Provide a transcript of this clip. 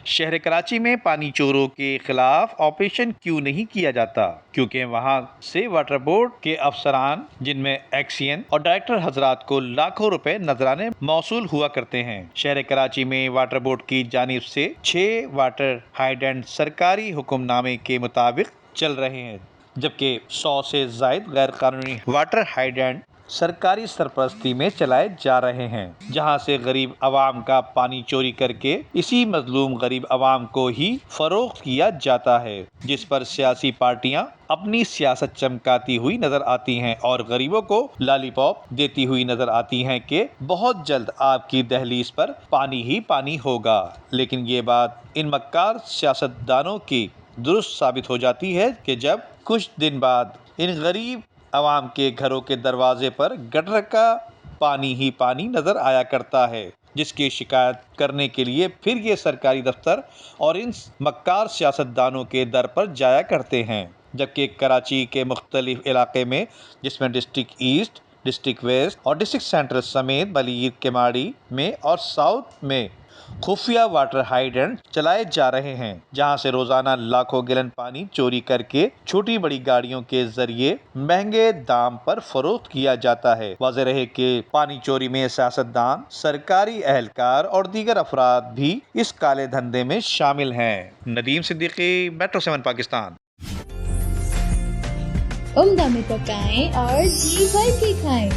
شہر کراچی میں پانی چوروں کے خلاف آپریشن کیوں نہیں کیا جاتا؟ کیونکہ وہاں سے واٹر بورڈ کے افسران، جن میں ایکسین اور ڈائریکٹر حضرات کو لاکھوں روپے نذرانے موصول ہوا کرتے ہیں۔ شہر کراچی میں واٹر بورڈ کی جانب سے 6 واٹر ہائیڈرنٹ سرکاری حکم نامے کے مطابق چل رہے ہیں، جبکہ 100 سے زائد غیر قانونی واٹر ہائیڈرنٹ سرکاری سرپرستی میں چلائے جا رہے ہیں، جہاں سے غریب عوام کا پانی چوری کر کے اسی مظلوم غریب عوام کو ہی فروخت کیا جاتا ہے، جس پر سیاسی پارٹیاں اپنی سیاست چمکاتی ہوئی نظر آتی ہیں اور غریبوں کو لالی پاپ دیتی ہوئی نظر آتی ہیں کہ بہت جلد آپ کی دہلیز پر پانی ہی پانی ہوگا۔ لیکن یہ بات ان مکار سیاستدانوں کی درست ثابت ہو جاتی ہے کہ جب کچھ دن بعد ان غریب عوام کے گھروں کے دروازے پر گٹر کا پانی ہی پانی نظر آیا کرتا ہے، جس کی شکایت کرنے کے لیے پھر یہ سرکاری دفتر اور ان مکار سیاستدانوں کے در پر جایا کرتے ہیں، جبکہ کراچی کے مختلف علاقے میں، جس میں ڈسٹرکٹ ایسٹ، ڈسٹرکٹ ویسٹ اور ڈسٹرکٹ سینٹرل سمیت بلیر، کماڑی میں اور ساؤتھ میں خفیہ واٹر ہائیڈرنٹ چلائے جا رہے ہیں، جہاں سے روزانہ لاکھوں گیلن پانی چوری کر کے چھوٹی بڑی گاڑیوں کے ذریعے مہنگے دام پر فروخت کیا جاتا ہے۔ واضح رہے کہ پانی چوری میں سیاستدان، سرکاری اہلکار اور دیگر افراد بھی اس کالے دھندے میں شامل ہیں۔ ندیم صدیقی، میٹرو 7 پاکستان۔ عمدہ میں پکائیں اور جی بھر کے کھائیں۔